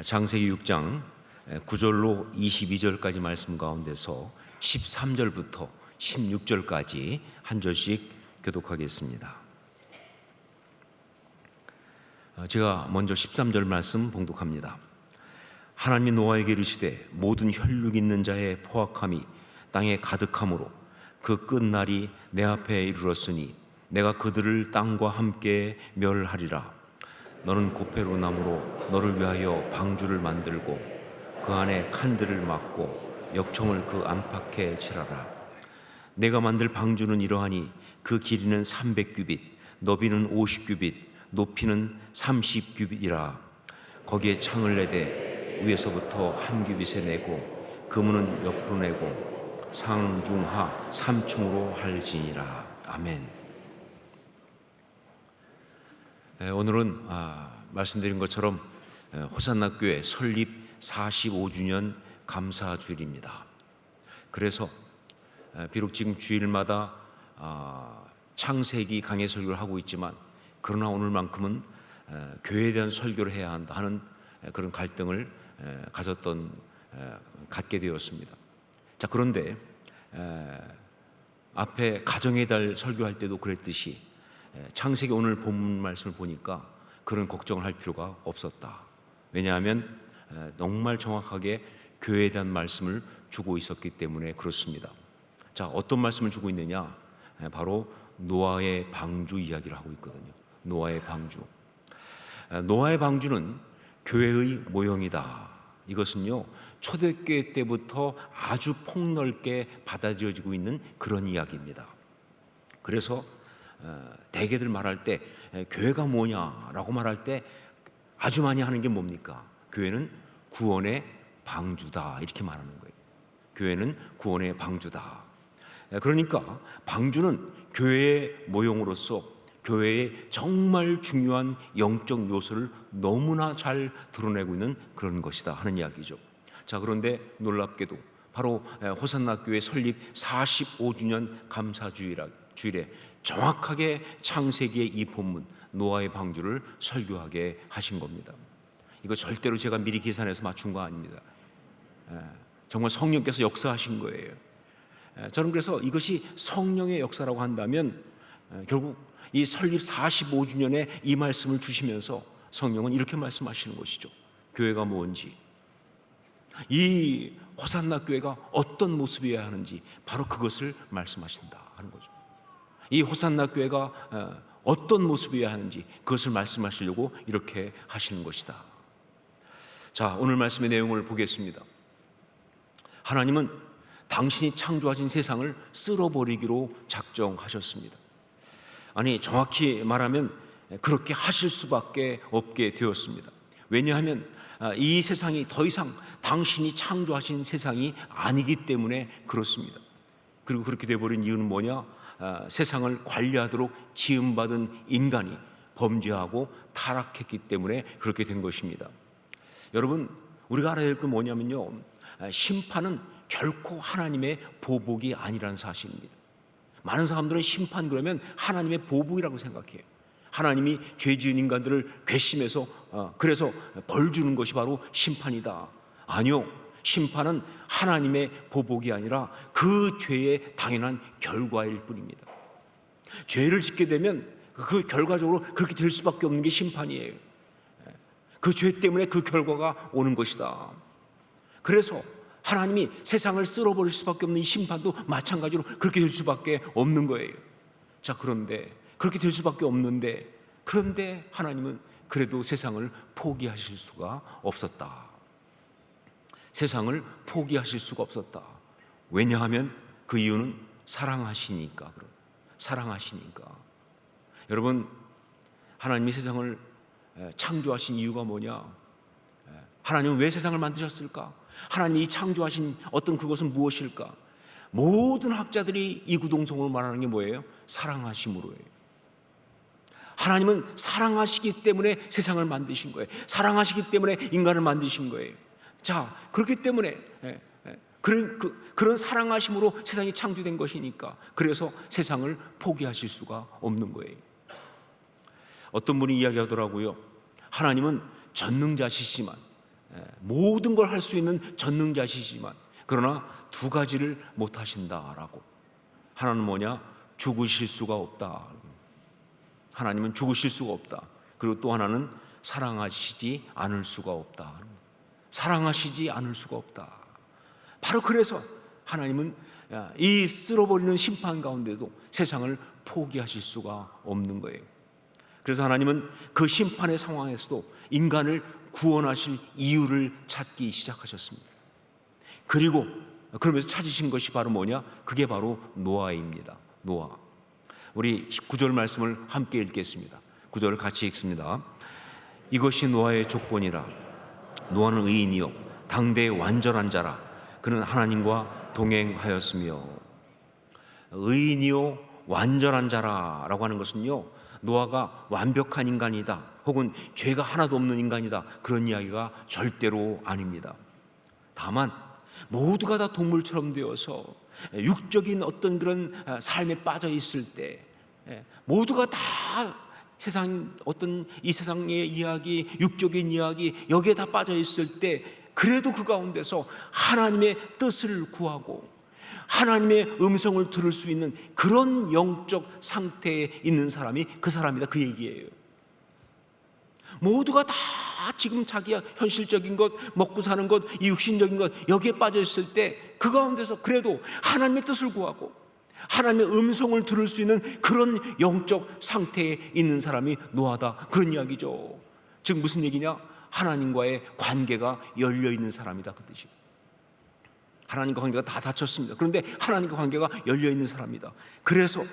창세기 6장 9절로 22절까지 말씀 가운데서 13절부터 16절까지 한 절씩 교독하겠습니다. 제가 먼저 13절 말씀 봉독합니다. 하나님이 노아에게 이르시되 모든 혈육 있는 자의 포악함이 땅에 가득함으로 그 끝날이 내 앞에 이르렀으니 내가 그들을 땅과 함께 멸하리라. 너는 고페로 나무로 너를 위하여 방주를 만들고 그 안에 칸들을 막고 역청을 그 안팎에 칠하라. 내가 만들 방주는 이러하니 그 길이는 300규빗, 너비는 50규빗, 높이는 30규빗이라. 거기에 창을 내되 위에서부터 한 규빗에 내고 그문은 옆으로 내고 상중하 3층으로 할지니라. 아멘. 오늘은 말씀드린 것처럼 호산나 교회 설립 45주년 감사 주일입니다. 그래서 비록 지금 주일마다 창세기 강해 설교를 하고 있지만 그러나 오늘만큼은 교회에 대한 설교를 해야 한다 하는 그런 갈등을 갖게 되었습니다. 자, 그런데 앞에 가정의 달 설교할 때도 그랬듯이 창세기 오늘 본문 말씀을 보니까 그런 걱정을 할 필요가 없었다. 왜냐하면 정말 정확하게 교회에 대한 말씀을 주고 있었기 때문에 그렇습니다. 자, 어떤 말씀을 주고 있느냐? 바로 노아의 방주 이야기를 하고 있거든요. 노아의 방주. 노아의 방주는 교회의 모형이다. 이것은요, 초대교회 때부터 아주 폭넓게 받아들여지고 있는 그런 이야기입니다. 그래서 대개들 말할 때 교회가 뭐냐라고 말할 때 아주 많이 하는 게 뭡니까? 교회는 구원의 방주다, 이렇게 말하는 거예요. 교회는 구원의 방주다. 그러니까 방주는 교회의 모형으로서 교회의 정말 중요한 영적 요소를 너무나 잘 드러내고 있는 그런 것이다 하는 이야기죠. 자, 그런데 놀랍게도 바로 호산나 교회 설립 45주년 감사 주일에 정확하게 창세기의 이 본문 노아의 방주를 설교하게 하신 겁니다. 이거 절대로 제가 미리 계산해서 맞춘 거 아닙니다. 정말 성령께서 역사하신 거예요. 저는 그래서 이것이 성령의 역사라고 한다면 결국 이 설립 45주년에 이 말씀을 주시면서 성령은 이렇게 말씀하시는 것이죠. 교회가 뭔지, 이 호산나 교회가 어떤 모습이어야 하는지 바로 그것을 말씀하신다 하는 거죠. 이 호산나 교회가 어떤 모습이어야 하는지 그것을 말씀하시려고 이렇게 하시는 것이다. 자, 오늘 말씀의 내용을 보겠습니다. 하나님은 당신이 창조하신 세상을 쓸어버리기로 작정하셨습니다. 아니, 정확히 말하면 그렇게 하실 수밖에 없게 되었습니다. 왜냐하면 이 세상이 더 이상 당신이 창조하신 세상이 아니기 때문에 그렇습니다. 그리고 그렇게 되어버린 이유는 뭐냐? 세상을 관리하도록 지음받은 인간이 범죄하고 타락했기 때문에 그렇게 된 것입니다. 여러분, 우리가 알아야 될 건 뭐냐면요, 심판은 결코 하나님의 보복이 아니라는 사실입니다. 많은 사람들은 심판 그러면 하나님의 보복이라고 생각해요. 하나님이 죄 지은 인간들을 괘씸해서 그래서 벌 주는 것이 바로 심판이다. 아니요, 심판은 하나님의 보복이 아니라 그 죄의 당연한 결과일 뿐입니다. 죄를 짓게 되면 그 결과적으로 그렇게 될 수밖에 없는 게 심판이에요. 그 죄 때문에 그 결과가 오는 것이다. 그래서 하나님이 세상을 쓸어버릴 수밖에 없는 이 심판도 마찬가지로 그렇게 될 수밖에 없는 거예요. 자, 그런데 그렇게 될 수밖에 없는데, 그런데 하나님은 그래도 세상을 포기하실 수가 없었다. 세상을 포기하실 수가 없었다. 왜냐하면 그 이유는 사랑하시니까. 사랑하시니까. 여러분, 하나님이 세상을 창조하신 이유가 뭐냐? 하나님은 왜 세상을 만드셨을까? 하나님이 이 창조하신 어떤 그것은 무엇일까? 모든 학자들이 이구동성으로 말하는 게 뭐예요? 사랑하심으로예요. 하나님은 사랑하시기 때문에 세상을 만드신 거예요. 사랑하시기 때문에 인간을 만드신 거예요. 자, 그렇기 때문에 그런 사랑하심으로 세상이 창조된 것이니까 그래서 세상을 포기하실 수가 없는 거예요. 어떤 분이 이야기하더라고요. 하나님은 전능자시지만 모든 걸 할 수 있는 전능자시지만 그러나 두 가지를 못 하신다라고. 하나는 뭐냐? 죽으실 수가 없다. 하나님은 죽으실 수가 없다. 그리고 또 하나는 사랑하시지 않을 수가 없다. 사랑하시지 않을 수가 없다. 바로 그래서 하나님은 이 쓸어버리는 심판 가운데도 세상을 포기하실 수가 없는 거예요. 그래서 하나님은 그 심판의 상황에서도 인간을 구원하실 이유를 찾기 시작하셨습니다. 그리고 그러면서 찾으신 것이 바로 뭐냐? 그게 바로 노아입니다. 노아. 우리 9절 말씀을 함께 읽겠습니다. 9절을 같이 읽습니다. 이것이 노아의 족본이라. 노아는 의인이요 당대의 완전한 자라. 그는 하나님과 동행하였으며. 의인이요 완전한 자라라고 하는 것은요, 노아가 완벽한 인간이다 혹은 죄가 하나도 없는 인간이다 그런 이야기가 절대로 아닙니다. 다만 모두가 다 동물처럼 되어서 육적인 어떤 그런 삶에 빠져 있을 때 모두가 다 세상 어떤 이 세상의 이야기, 육적인 이야기 여기에 다 빠져 있을 때 그래도 그 가운데서 하나님의 뜻을 구하고 하나님의 음성을 들을 수 있는 그런 영적 상태에 있는 사람이 그 사람이다, 그 얘기예요. 모두가 다 지금 자기야 현실적인 것, 먹고 사는 것, 이 육신적인 것 여기에 빠져 있을 때 그 가운데서 그래도 하나님의 뜻을 구하고 하나님의 음성을 들을 수 있는 그런 영적 상태에 있는 사람이 노아다, 그런 이야기죠. 즉 무슨 얘기냐? 하나님과의 관계가 열려있는 사람이다, 그 뜻이에요. 하나님과 관계가 다 닫혔습니다. 그런데 하나님과 관계가 열려있는 사람이다. 그래서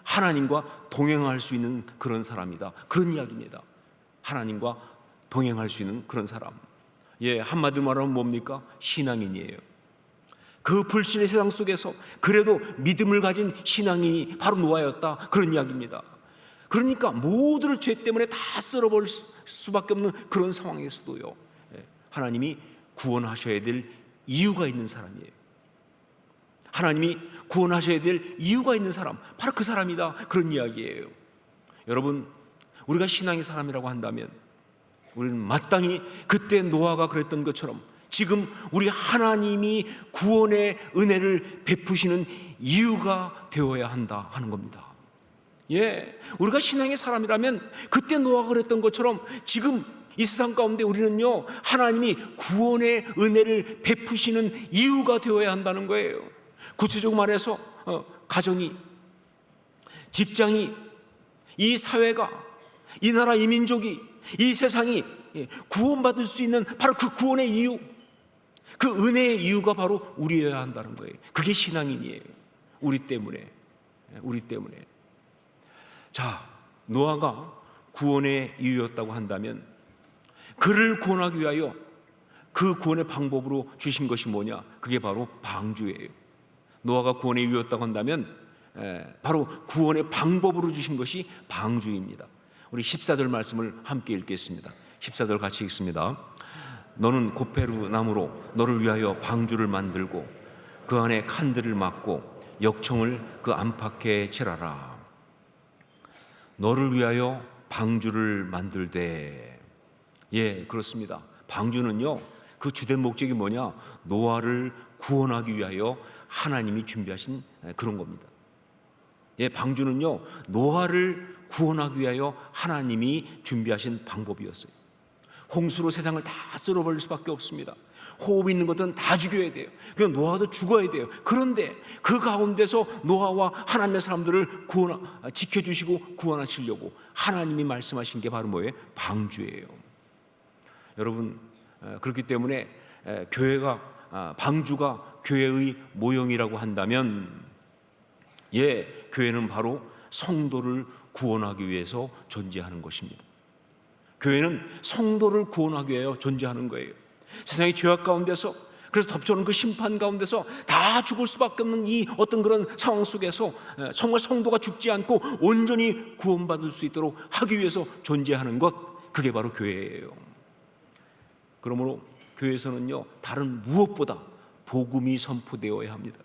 하나님과 동행할 수 있는 그런 사람이다, 그런 이야기입니다. 하나님과 동행할 수 있는 그런 사람. 한마디로 말하면 뭡니까? 신앙인이에요. 그 불신의 세상 속에서 그래도 믿음을 가진 신앙인이 바로 노아였다, 그런 이야기입니다. 그러니까 모두를 죄 때문에 다 쓸어버릴 수밖에 없는 그런 상황에서도요, 하나님이 구원하셔야 될 이유가 있는 사람이에요. 하나님이 구원하셔야 될 이유가 있는 사람, 바로 그 사람이다, 그런 이야기예요. 여러분, 우리가 신앙의 사람이라고 한다면 우리는 마땅히 그때 노아가 그랬던 것처럼 지금 우리 하나님이 구원의 은혜를 베푸시는 이유가 되어야 한다 하는 겁니다. 우리가 신앙의 사람이라면 그때 노아가 그랬던 것처럼 지금 이 세상 가운데 우리는요, 하나님이 구원의 은혜를 베푸시는 이유가 되어야 한다는 거예요. 구체적으로 말해서 가정이, 직장이, 이 사회가, 이 나라, 이 민족이, 이 세상이 구원받을 수 있는 바로 그 구원의 이유, 그 은혜의 이유가 바로 우리여야 한다는 거예요. 그게 신앙인이에요. 우리 때문에. 자, 노아가 구원의 이유였다고 한다면 그를 구원하기 위하여 그 구원의 방법으로 주신 것이 뭐냐? 그게 바로 방주예요. 노아가 구원의 이유였다고 한다면 바로 구원의 방법으로 주신 것이 방주입니다. 우리 14절 말씀을 함께 읽겠습니다. 14절 같이 읽습니다. 너는 고페루 나무로 너를 위하여 방주를 만들고 그 안에 칸들을 막고 역청을 그 안팎에 칠하라. 너를 위하여 방주를 만들되. 그렇습니다. 방주는요, 그 주된 목적이 뭐냐? 노아를 구원하기 위하여 하나님이 준비하신 그런 겁니다. 방주는요, 노아를 구원하기 위하여 하나님이 준비하신 방법이었어요. 홍수로 세상을 다 쓸어버릴 수밖에 없습니다. 호흡 있는 것들은 다 죽여야 돼요. 그럼 노아도 죽어야 돼요. 그런데 그 가운데서 노아와 하나님의 사람들을 지켜주시고 구원하시려고 하나님이 말씀하신 게 바로 뭐예요? 방주예요. 여러분, 그렇기 때문에 교회가, 방주가 교회의 모형이라고 한다면 교회는 바로 성도를 구원하기 위해서 존재하는 것입니다. 교회는 성도를 구원하기 위하여 존재하는 거예요. 세상의 죄악 가운데서, 그래서 덮쳐오는 그 심판 가운데서 다 죽을 수밖에 없는 이 어떤 그런 상황 속에서 정말 성도가 죽지 않고 온전히 구원받을 수 있도록 하기 위해서 존재하는 것, 그게 바로 교회예요. 그러므로 교회에서는요, 다른 무엇보다 복음이 선포되어야 합니다.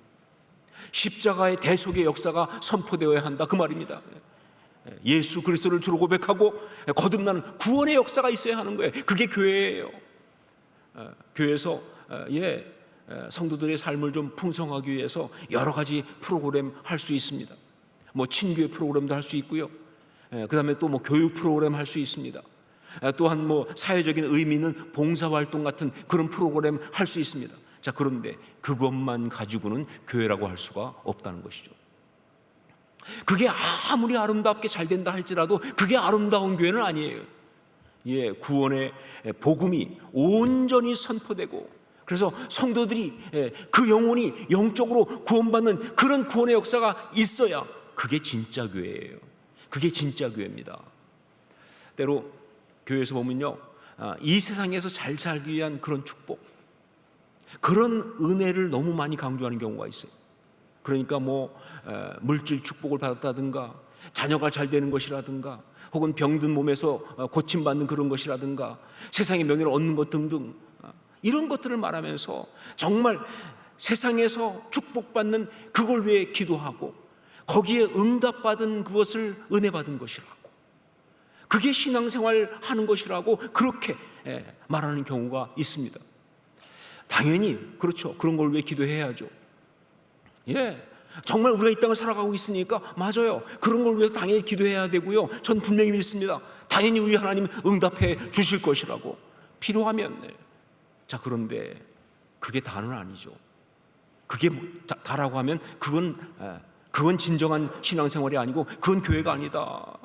십자가의 대속의 역사가 선포되어야 한다, 그 말입니다. 예수 그리스도를 주로 고백하고 거듭나는 구원의 역사가 있어야 하는 거예요. 그게 교회예요. 교회에서 성도들의 삶을 좀 풍성하기 위해서 여러 가지 프로그램 할 수 있습니다. 뭐 친교회 프로그램도 할 수 있고요. 그다음에 또 뭐 교육 프로그램 할 수 있습니다. 또한 뭐 사회적인 의미 있는 봉사활동 같은 그런 프로그램 할 수 있습니다. 자, 그런데 그것만 가지고는 교회라고 할 수가 없다는 것이죠. 그게 아무리 아름답게 잘 된다 할지라도 그게 아름다운 교회는 아니에요. 구원의 복음이 온전히 선포되고, 그래서 성도들이 그 영혼이 영적으로 구원받는 그런 구원의 역사가 있어야 그게 진짜 교회예요. 그게 진짜 교회입니다. 때로 교회에서 보면요, 이 세상에서 잘 살기 위한 그런 축복, 그런 은혜를 너무 많이 강조하는 경우가 있어요. 그러니까 뭐 물질 축복을 받았다든가, 자녀가 잘 되는 것이라든가, 혹은 병든 몸에서 고침받는 그런 것이라든가, 세상의 명예를 얻는 것 등등, 이런 것들을 말하면서 정말 세상에서 축복받는 그걸 위해 기도하고 거기에 응답받은 그것을 은혜받은 것이라고, 그게 신앙생활 하는 것이라고 그렇게 말하는 경우가 있습니다. 당연히 그렇죠. 그런 걸 위해 기도해야죠. 정말 우리가 이 땅을 살아가고 있으니까 맞아요. 그런 걸 위해서 당연히 기도해야 되고요. 전 분명히 믿습니다. 당연히 우리 하나님 응답해 주실 것이라고, 필요하면. 자, 그런데 그게 다는 아니죠. 그게 다라고 하면 그건 진정한 신앙생활이 아니고 그건 교회가 아니다.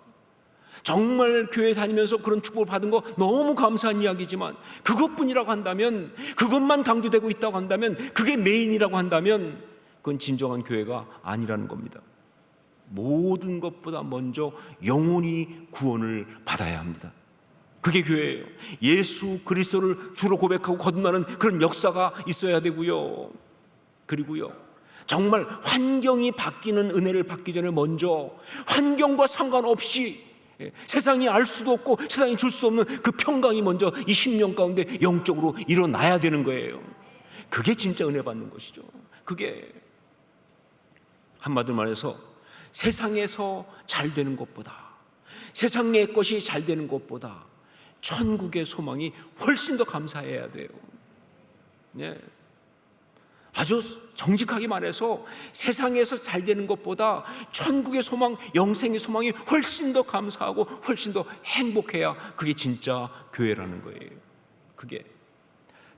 정말 교회 다니면서 그런 축복을 받은 거 너무 감사한 이야기지만, 그것뿐이라고 한다면, 그것만 강조되고 있다고 한다면, 그게 메인이라고 한다면 그건 진정한 교회가 아니라는 겁니다. 모든 것보다 먼저 영혼이 구원을 받아야 합니다. 그게 교회예요. 예수 그리스도를 주로 고백하고 거듭나는 그런 역사가 있어야 되고요. 그리고요, 정말 환경이 바뀌는 은혜를 받기 전에 먼저 환경과 상관없이 세상이 알 수도 없고 세상이 줄 수 없는 그 평강이 먼저 이 심령 가운데 영적으로 일어나야 되는 거예요. 그게 진짜 은혜 받는 것이죠. 그게 한마디로 말해서 세상에서 잘 되는 것보다, 세상의 것이 잘 되는 것보다 천국의 소망이 훨씬 더 감사해야 돼요. 아주 정직하게 말해서 세상에서 잘 되는 것보다 천국의 소망, 영생의 소망이 훨씬 더 감사하고 훨씬 더 행복해야 그게 진짜 교회라는 거예요. 그게.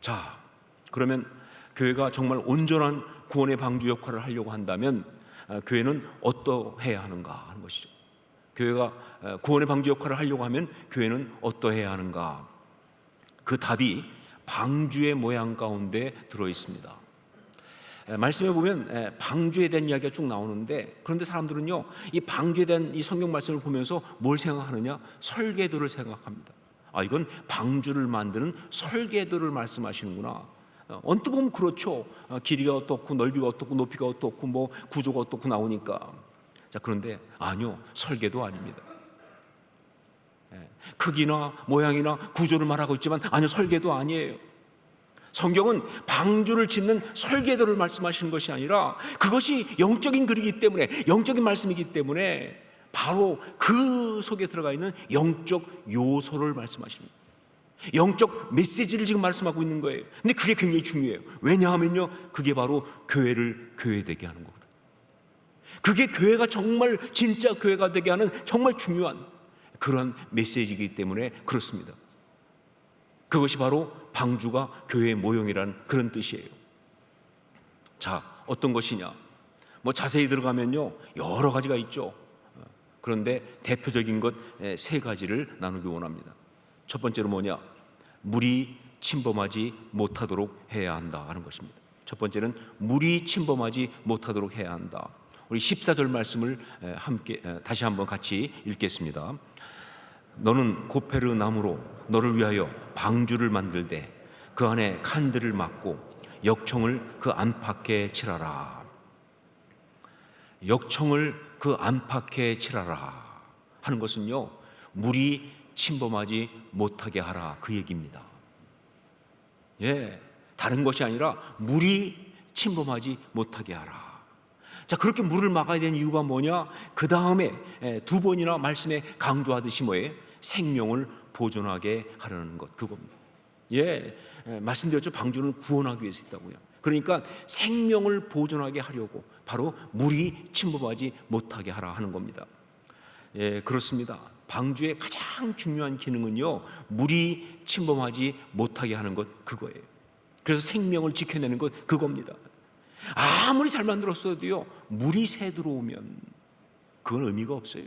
자, 그러면 교회가 정말 온전한 구원의 방주 역할을 하려고 한다면 교회는 어떠해야 하는가 하는 것이죠. 교회가 구원의 방주 역할을 하려고 하면 교회는 어떠해야 하는가? 그 답이 방주의 모양 가운데 들어 있습니다. 말씀에 보면 방주에 대한 이야기가 쭉 나오는데, 그런데 사람들은요, 이 방주에 대한 이 성경 말씀을 보면서 뭘 생각하느냐? 설계도를 생각합니다. 이건 방주를 만드는 설계도를 말씀하시는구나. 언뜻 보면 그렇죠. 길이가 어떻고 넓이가 어떻고 높이가 어떻고 뭐 구조가 어떻고 나오니까. 자, 그런데 아니요, 설계도 아닙니다. 크기나 모양이나 구조를 말하고 있지만 아니요, 설계도 아니에요. 성경은 방주를 짓는 설계도를 말씀하시는 것이 아니라, 그것이 영적인 글이기 때문에, 영적인 말씀이기 때문에 바로 그 속에 들어가 있는 영적 요소를 말씀하십니다. 영적 메시지를 지금 말씀하고 있는 거예요. 근데 그게 굉장히 중요해요. 왜냐하면요, 그게 바로 교회를 교회되게 하는 거거든요. 그게 교회가 정말 진짜 교회가 되게 하는 정말 중요한 그런 메시지이기 때문에 그렇습니다. 그것이 바로 방주가 교회의 모형이라는 그런 뜻이에요. 자, 어떤 것이냐? 뭐 자세히 들어가면요, 여러 가지가 있죠. 그런데 대표적인 것 세 가지를 나누기 원합니다. 첫 번째로 뭐냐? 물이 침범하지 못하도록 해야 한다 하는 것입니다. 첫 번째는 물이 침범하지 못하도록 해야 한다. 우리 14절 말씀을 함께 다시 한번 같이 읽겠습니다. 너는 고페르 나무로 너를 위하여 방주를 만들되 그 안에 칸들을 막고 역청을 그 안팎에 칠하라. 역청을 그 안팎에 칠하라 하는 것은요, 물이 침범하지 못하게 하라, 그 얘기입니다. 다른 것이 아니라 물이 침범하지 못하게 하라. 자, 그렇게 물을 막아야 되는 이유가 뭐냐? 그 다음에 두 번이나 말씀에 강조하듯이 뭐예요? 생명을 보존하게 하려는 것, 그겁니다. 말씀드렸죠. 방주는 구원하기 위해서 있다고요. 그러니까 생명을 보존하게 하려고 바로 물이 침범하지 못하게 하라 하는 겁니다. 그렇습니다. 방주의 가장 중요한 기능은요, 물이 침범하지 못하게 하는 것, 그거예요. 그래서 생명을 지켜내는 것, 그겁니다. 아무리 잘 만들었어도요, 물이 새 들어오면 그건 의미가 없어요.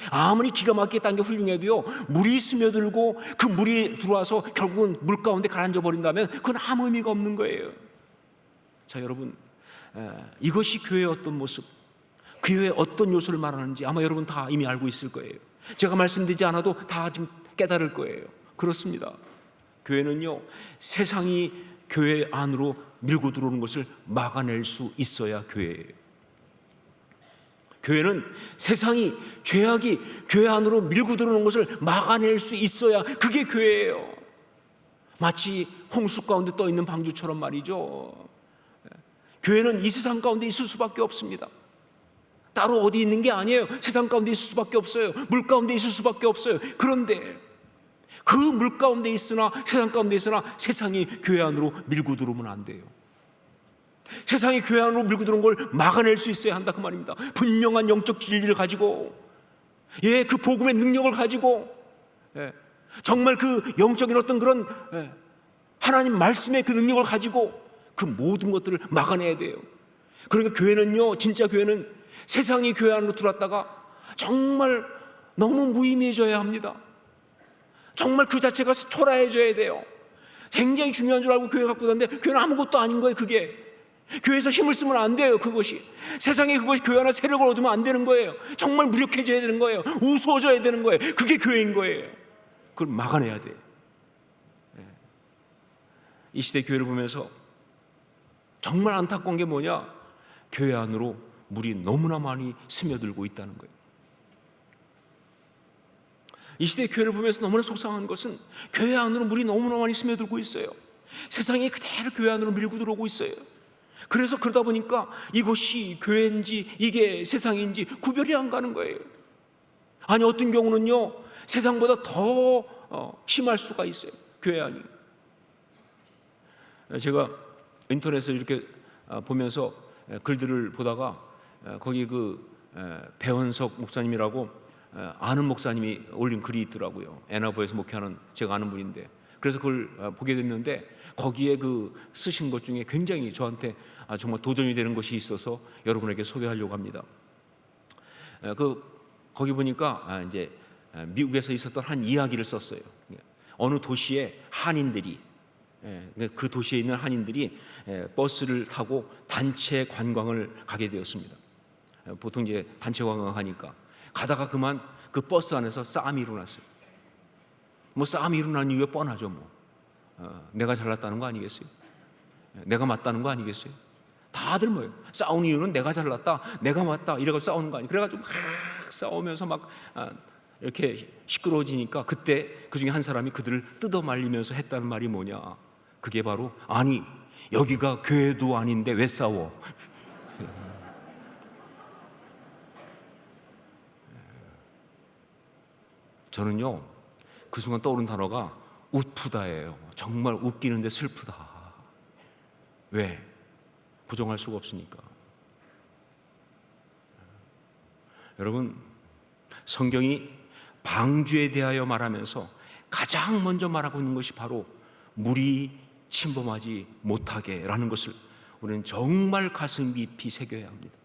아무리 기가 막히게 딴 게 훌륭해도요, 물이 스며들고 그 물이 들어와서 결국은 물 가운데 가라앉아 버린다면 그건 아무 의미가 없는 거예요. 자, 여러분, 이것이 교회의 어떤 모습, 교회의 어떤 요소를 말하는지 아마 여러분 다 이미 알고 있을 거예요. 제가 말씀드리지 않아도 다 지금 깨달을 거예요. 그렇습니다. 교회는요, 세상이 교회 안으로 밀고 들어오는 것을 막아낼 수 있어야 교회예요. 교회는 세상이, 죄악이 교회 안으로 밀고 들어오는 것을 막아낼 수 있어야 그게 교회예요. 마치 홍수 가운데 떠 있는 방주처럼 말이죠. 교회는 이 세상 가운데 있을 수밖에 없습니다. 따로 어디 있는 게 아니에요. 세상 가운데 있을 수밖에 없어요. 물 가운데 있을 수밖에 없어요. 그런데 그 물 가운데 있으나, 세상 가운데 있으나 세상이 교회 안으로 밀고 들어오면 안 돼요. 세상이 교회 안으로 밀고 들어온 걸 막아낼 수 있어야 한다, 그 말입니다. 분명한 영적 진리를 가지고, 그 복음의 능력을 가지고, 정말 그 영적인 어떤 그런 하나님 말씀의 그 능력을 가지고 그 모든 것들을 막아내야 돼요. 그러니까 교회는요, 진짜 교회는 세상이 교회 안으로 들어왔다가 정말 너무 무의미해져야 합니다. 정말 그 자체가 초라해져야 돼요. 굉장히 중요한 줄 알고 교회 갖고 다니는데 교회는 아무것도 아닌 거예요. 그게 교회에서 힘을 쓰면 안 돼요. 그것이 세상에, 그것이 교회 안에 세력을 얻으면 안 되는 거예요. 정말 무력해져야 되는 거예요. 우스워져야 되는 거예요. 그게 교회인 거예요. 그걸 막아내야 돼요. 이 시대 교회를 보면서 정말 안타까운 게 뭐냐, 교회 안으로 물이 너무나 많이 스며들고 있다는 거예요. 이 시대 교회를 보면서 너무나 속상한 것은 교회 안으로 물이 너무나 많이 스며들고 있어요. 세상이 그대로 교회 안으로 밀고 들어오고 있어요. 그래서 그러다 보니까 이것이 교회인지 이게 세상인지 구별이 안 가는 거예요. 아니, 어떤 경우는요, 세상보다 더 심할 수가 있어요. 교회 안이. 제가 인터넷을 이렇게 보면서 글들을 보다가 거기 그 배원석 목사님이라고 아는 목사님이 올린 글이 있더라고요. 애나보에서 목회하는 제가 아는 분인데, 그래서 그걸 보게 됐는데 거기에 그 쓰신 것 중에 굉장히 저한테 정말 도전이 되는 것이 있어서 여러분에게 소개하려고 합니다. 거기 보니까 이제 미국에서 있었던 한 이야기를 썼어요. 어느 도시에 한인들이, 그 도시에 있는 한인들이 버스를 타고 단체 관광을 가게 되었습니다. 보통 이제 단체 관광하니까 가다가 그만 그 버스 안에서 싸움이 일어났어요. 뭐 싸움이 일어난 이유가 뻔하죠. 내가 잘났다는 거 아니겠어요? 내가 맞다는 거 아니겠어요? 다들 뭐예요? 싸우는 이유는 내가 잘났다, 내가 맞다, 이래가지고 싸우는 거 아니에요? 그래가지고 막 싸우면서 막 이렇게 시끄러워지니까 그때 그 중에 한 사람이 그들을 뜯어 말리면서 했다는 말이 뭐냐? 그게 바로, 아니, 여기가 교회도 아닌데 왜 싸워? 저는요, 그 순간 떠오른 단어가 웃프다예요. 정말 웃기는데 슬프다. 왜? 부정할 수가 없으니까. 여러분, 성경이 방주에 대하여 말하면서 가장 먼저 말하고 있는 것이 바로 물이 침범하지 못하게 라는 것을 우리는 정말 가슴 깊이 새겨야 합니다.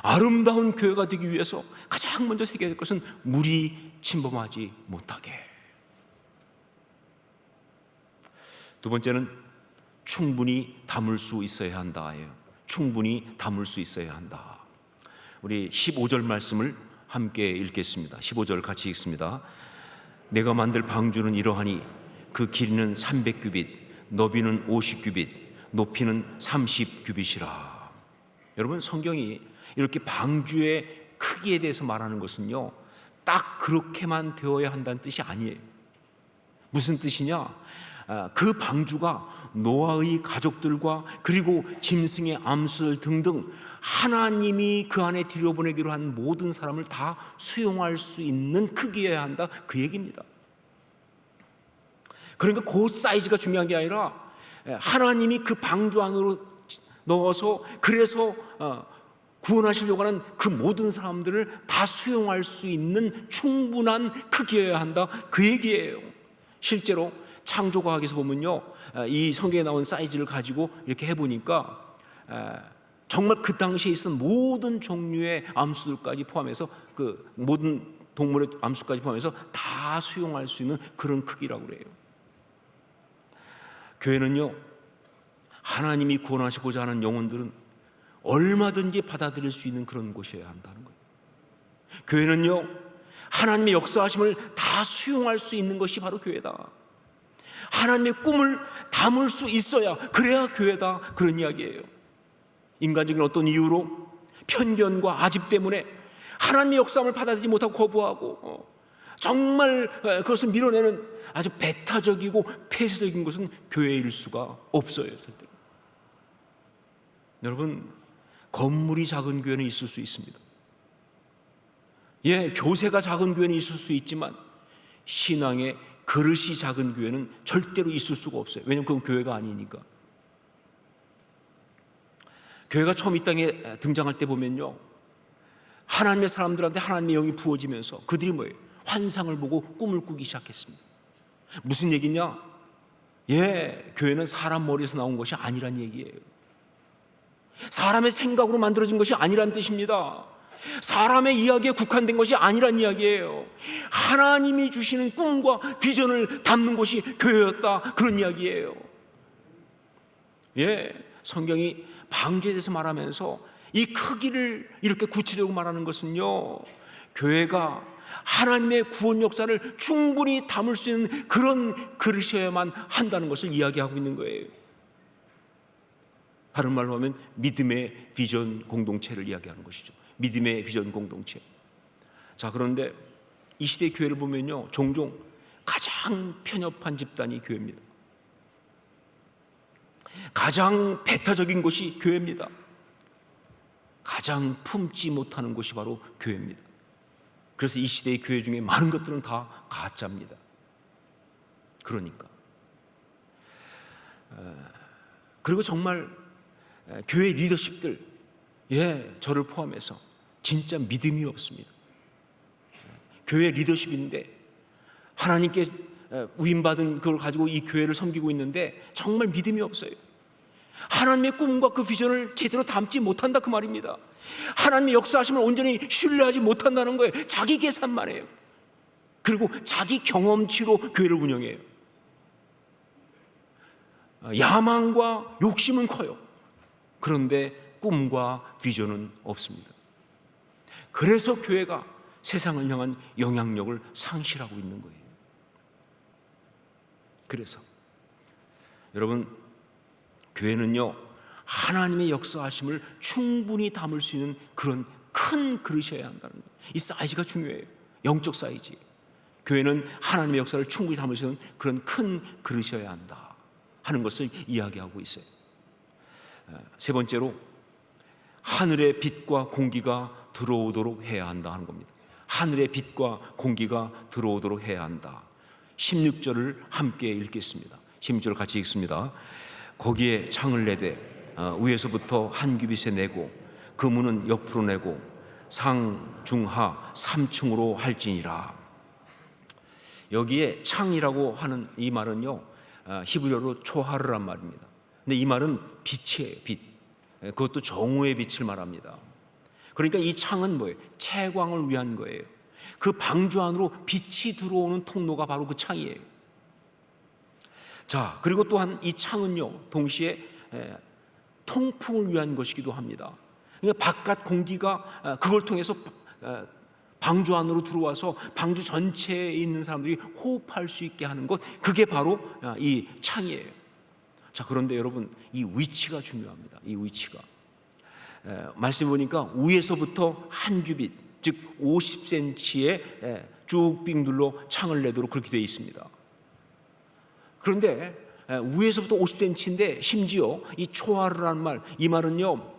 아름다운 교회가 되기 위해서 가장 먼저 새겨야 될 것은 물이 침범하지 못하게. 두 번째는 충분히 담을 수 있어야 한다예요. 충분히 담을 수 있어야 한다. 우리 15절 말씀을 함께 읽겠습니다. 15절 같이 읽습니다. 내가 만들 방주는 이러하니 그 길이는 300규빗, 너비는 50규빗, 높이는 30규빗이라. 여러분, 성경이 이렇게 방주의 크기에 대해서 말하는 것은요, 딱 그렇게만 되어야 한다는 뜻이 아니에요. 무슨 뜻이냐? 그 방주가 노아의 가족들과 그리고 짐승의 암수들 등등 하나님이 그 안에 들여보내기로 한 모든 사람을 다 수용할 수 있는 크기여야 한다, 그 얘기입니다. 그러니까 그 사이즈가 중요한 게 아니라 하나님이 그 방주 안으로 넣어서 그래서 구원하시려고 하는 그 모든 사람들을 다 수용할 수 있는 충분한 크기여야 한다, 그 얘기예요. 실제로 창조과학에서 보면요, 이 성경에 나온 사이즈를 가지고 이렇게 해보니까 정말 그 당시에 있었던 모든 종류의 암수들까지 포함해서, 그 모든 동물의 암수까지 포함해서 다 수용할 수 있는 그런 크기라고 그래요. 교회는요, 하나님이 구원하시고자 하는 영혼들은 얼마든지 받아들일 수 있는 그런 곳이어야 한다는 거예요. 교회는요, 하나님의 역사하심을 다 수용할 수 있는 것이 바로 교회다. 하나님의 꿈을 담을 수 있어야, 그래야 교회다, 그런 이야기예요. 인간적인 어떤 이유로 편견과 아집 때문에 하나님의 역사함을 받아들이지 못하고 거부하고 정말 그것을 밀어내는 아주 배타적이고 폐쇄적인 것은 교회일 수가 없어요, 절대로. 여러분, 건물이 작은 교회는 있을 수 있습니다. 교세가 작은 교회는 있을 수 있지만 신앙의 그릇이 작은 교회는 절대로 있을 수가 없어요. 왜냐하면 그건 교회가 아니니까. 교회가 처음 이 땅에 등장할 때 보면요, 하나님의 사람들한테 하나님의 영이 부어지면서 그들이 뭐예요? 환상을 보고 꿈을 꾸기 시작했습니다. 무슨 얘기냐? 교회는 사람 머리에서 나온 것이 아니란 얘기예요. 사람의 생각으로 만들어진 것이 아니란 뜻입니다. 사람의 이야기에 국한된 것이 아니란 이야기예요. 하나님이 주시는 꿈과 비전을 담는 것이 교회였다, 그런 이야기예요. 성경이 방주에 대해서 말하면서 이 크기를 이렇게 구체적으로 말하는 것은요, 교회가 하나님의 구원 역사를 충분히 담을 수 있는 그런 그릇이어야만 한다는 것을 이야기하고 있는 거예요. 다른 말로 하면 믿음의 비전 공동체를 이야기하는 것이죠. 믿음의 비전 공동체. 자, 그런데 이 시대의 교회를 보면요, 종종 가장 편협한 집단이 교회입니다. 가장 배타적인 곳이 교회입니다. 가장 품지 못하는 곳이 바로 교회입니다. 그래서 이 시대의 교회 중에 많은 것들은 다 가짜입니다. 그러니까 그리고 정말 교회 리더십들, 저를 포함해서 진짜 믿음이 없습니다. 교회 리더십인데 하나님께 위임받은 그걸 가지고 이 교회를 섬기고 있는데 정말 믿음이 없어요. 하나님의 꿈과 그 비전을 제대로 담지 못한다, 그 말입니다. 하나님의 역사하심을 온전히 신뢰하지 못한다는 거예요. 자기 계산만 해요. 그리고 자기 경험치로 교회를 운영해요. 야망과 욕심은 커요. 그런데 꿈과 비전은 없습니다. 그래서 교회가 세상을 향한 영향력을 상실하고 있는 거예요. 그래서 여러분, 교회는요, 하나님의 역사하심을 충분히 담을 수 있는 그런 큰 그릇이어야 한다는 거예요. 이 사이즈가 중요해요. 영적 사이즈. 교회는 하나님의 역사를 충분히 담을 수 있는 그런 큰 그릇이어야 한다 하는 것을 이야기하고 있어요. 세 번째로, 하늘의 빛과 공기가 들어오도록 해야 한다 하는 겁니다. 하늘의 빛과 공기가 들어오도록 해야 한다. 16절을 함께 읽겠습니다. 16절 같이 읽습니다. 거기에 창을 내되 위에서부터 한 규빗에 내고 그 문은 옆으로 내고 상, 중, 하 3층으로 할지니라. 여기에 창이라고 하는 이 말은요, 히브리어로 초하르란 말입니다. 근데 이 말은 빛이에요, 빛. 그것도 정오의 빛을 말합니다. 그러니까 이 창은 뭐예요? 채광을 위한 거예요. 그 방주 안으로 빛이 들어오는 통로가 바로 그 창이에요. 자, 그리고 또한 이 창은요, 동시에 통풍을 위한 것이기도 합니다. 그러니까 바깥 공기가 그걸 통해서 방주 안으로 들어와서 방주 전체에 있는 사람들이 호흡할 수 있게 하는 것, 그게 바로 이 창이에요. 자, 그런데 여러분, 이 위치가 중요합니다. 이 위치가 말씀 보니까 위에서부터 한 규빗, 즉 50cm에 쭉 빙 눌러 창을 내도록 그렇게 되어 있습니다. 그런데 위에서부터 50cm인데 심지어 이 초하르라는 말, 이 말은요,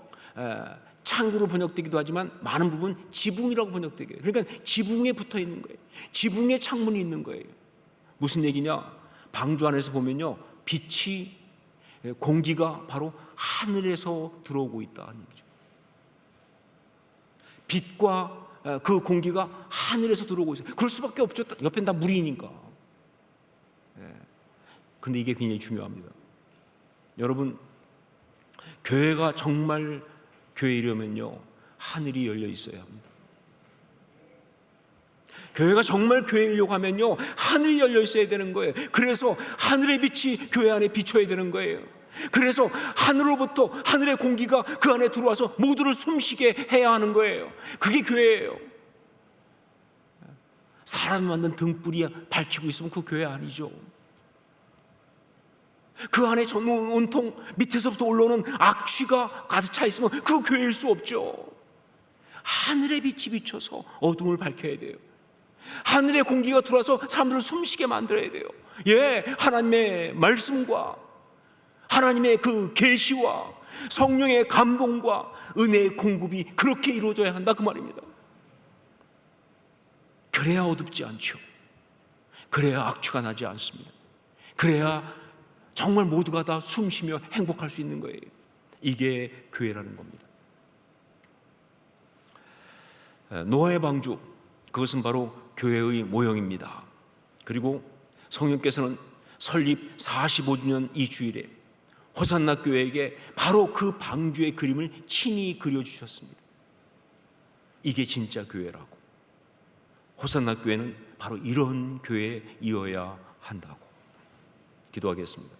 창구로 번역되기도 하지만 많은 부분 지붕이라고 번역되게 해요. 그러니까 지붕에 붙어 있는 거예요. 지붕에 창문이 있는 거예요. 무슨 얘기냐? 방주 안에서 보면요, 빛이, 공기가 바로 하늘에서 들어오고 있다는 얘기죠. 빛과 그 공기가 하늘에서 들어오고 있어요. 그럴 수밖에 없죠. 옆엔 다 물이니까. 근데 이게 굉장히 중요합니다. 여러분, 교회가 정말 교회이려면요, 하늘이 열려 있어야 합니다. 교회가 정말 교회이려고 하면요, 하늘이 열려 있어야 되는 거예요. 그래서 하늘의 빛이 교회 안에 비춰야 되는 거예요. 그래서 하늘로부터, 하늘의 공기가 그 안에 들어와서 모두를 숨쉬게 해야 하는 거예요. 그게 교회예요. 사람이 만든 등불이 밝히고 있으면 그 교회 아니죠. 그 안에 온통 밑에서부터 올라오는 악취가 가득 차 있으면 그 교회일 수 없죠. 하늘의 빛이 비춰서 어둠을 밝혀야 돼요. 하늘의 공기가 들어와서 사람들을 숨쉬게 만들어야 돼요. 하나님의 말씀과 하나님의 그 계시와 성령의 감동과 은혜의 공급이 그렇게 이루어져야 한다, 그 말입니다. 그래야 어둡지 않죠. 그래야 악취가 나지 않습니다. 그래야 정말 모두가 다 숨쉬며 행복할 수 있는 거예요. 이게 교회라는 겁니다. 노아의 방주, 그것은 바로 교회의 모형입니다. 그리고 성령께서는 설립 45주년 이 주일에 호산나 교회에게 바로 그 방주의 그림을 친히 그려주셨습니다. 이게 진짜 교회라고. 호산나 교회는 바로 이런 교회이어야 한다고. 기도하겠습니다.